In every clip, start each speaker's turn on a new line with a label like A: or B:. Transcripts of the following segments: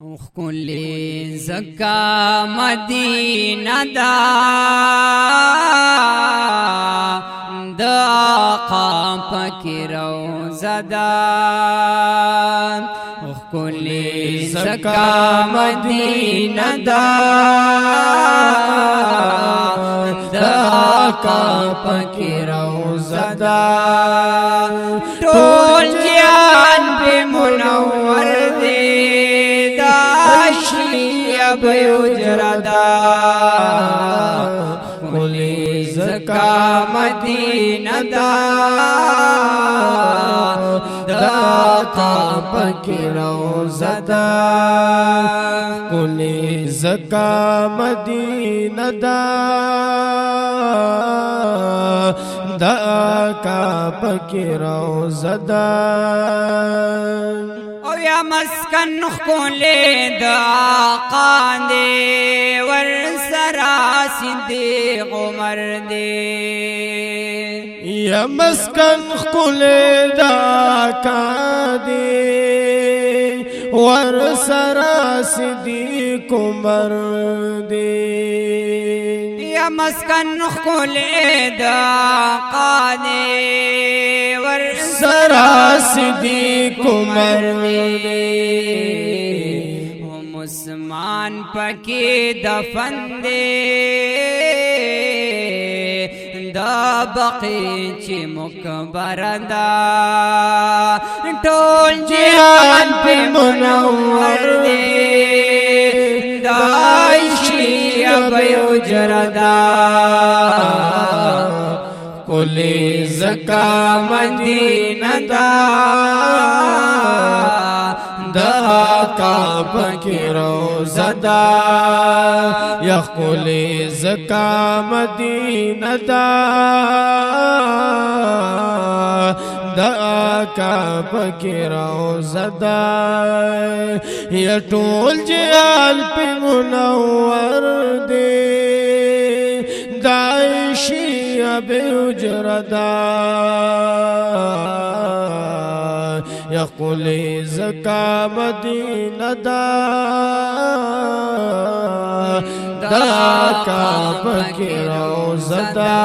A: خلی زکا مدینہ دا آقا پکی روزہ دا خلی زکا مدینہ دا آقا پکی روزہ دا ٹول جان پہ منور دے بیوجردا خلی زکا مدینہ دا آقا پکی روزہ دا
B: خلی زکا مدینہ دا آقا پکی روزہ دا
A: یا مسکن خولے دا آقا دے ورسرا صدیق عمر دے
B: یا مسکن خولے دا آقا دے ورسرا صدیق عمر دے
A: یا مسکن خولے دا آقا دے
B: ورسرا صدیق عمر دے
A: عثمان پکی دفن دے دا بقی چی مکبر دا ٹول جہان پہ منور دے دا عشی بیوجر دا
B: خلی زکا مدینہ دا آقا پکی روزہ دا یا خلی زکا مدینہ دا آقا پکی روزہ دا یا ٹول جہان پہ منور دے داعشی بیوجردا یا خلی زکا مدینہ دا آقا پکی روزہ دا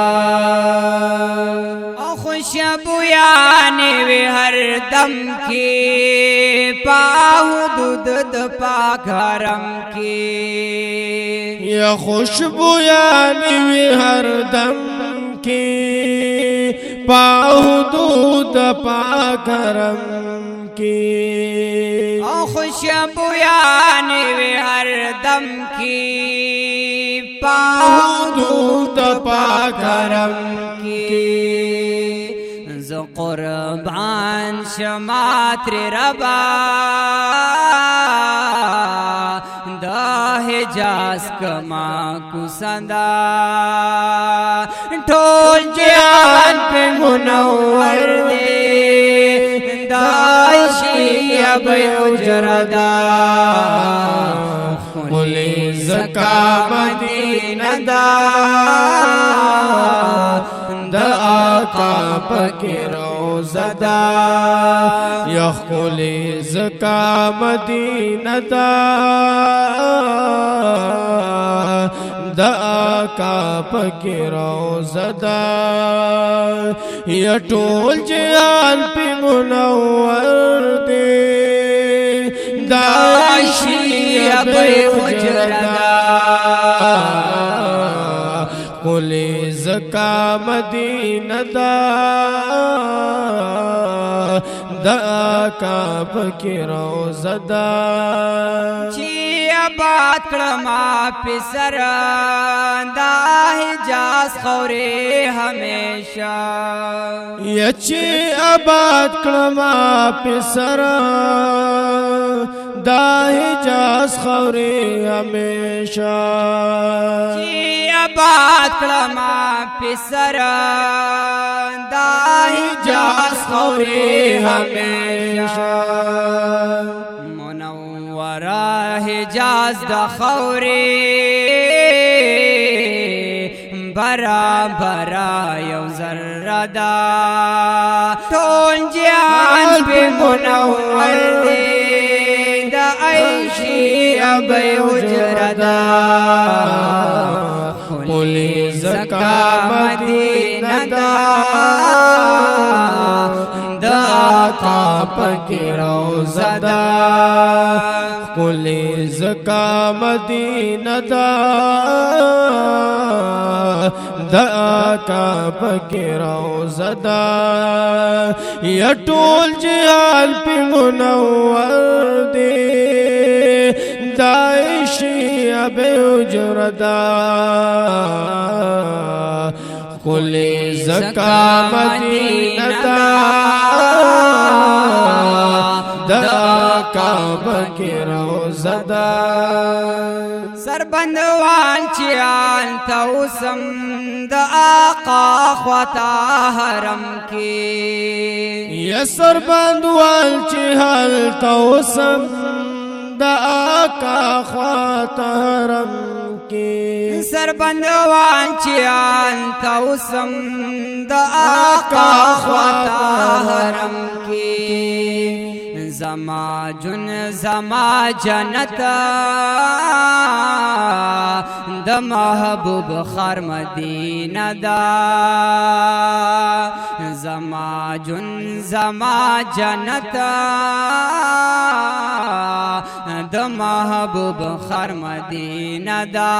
A: خوشبو یعنی وی ہر دم کی پا حدود دا پاک حرم کی
B: یا خوشبو یعنی وی ہر دم کی پا حدود پاک حرم کی
A: خوشبو یعنی وی ہر دم کی پا
B: حدود پاک حرم کی
A: قربان شماتر ربا دا حجاز کما کسندا ٹول جہان پہ منور دے دا عشی بیوجر دا
B: خلی زکا مدینہ دا آقا پکی روزہ دا یا خلی زکا مدینہ دا آقا پکی روزہ دا یا ٹول جہان پہ منور دے دا عشی بیوجر دا خلی زکا مدینہ دا آقا پکی روزہ دا
A: چی آباد کرما پسر دا حجاز خورے ہمیشہ
B: یا چی آباد کرما پسر دا حجاز خورے ہمیشہ
A: چی آباد کرما پسر دا حجاز خورے ہمیشہ منورہ حجاز دا خورے برا برا یو ذرہ دا ٹول جہان پہ منور دے دا عیشی ابي حجردا
B: قلی زکا مدینہ دا دا آقا پکی روزہ دا قلی زکا مدینہ دا دا آقا پکی روزہ دا یا ټول جهان پی منور دی دایشی ابی حجردا قلی زکا مدینہ دا دا کعبہ کی روزہ دا
A: سربندوان چیان توسم دا آقا خواتا حرم کی
B: یا سربندوان چیان توسم دا آقا خواتا حرم کی
A: سربندوان چیان توسم دا آقا خواتا حرم کی زما جن زما جنت د محبوب خر مدینہ دا زما جن زما جنت د محبوب خر مدینہ دا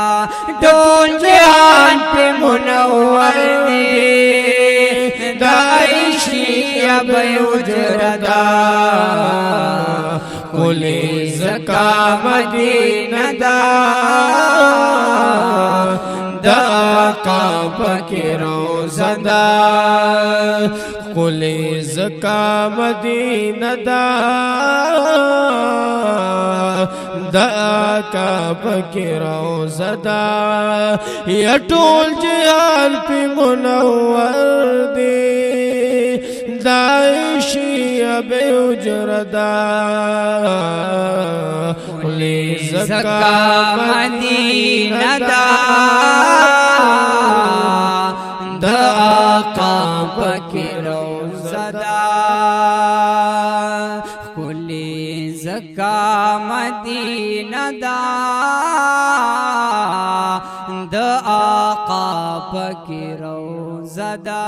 A: ټول جهان په منور دی دایشی ابی حجردا
B: قلی زکا مدینہ دا دا کعبہ کی روزہ دا قلی زکا مدینہ دا دا کعبہ کی روزہ دا یا ټول جهان پی منور دی دایشی ابی حجردا قلی زکا
A: مدینہ دا دا کعبہ کی روزہ دا قلی زکا مدینہ دا دا آقا پاک روزہ دا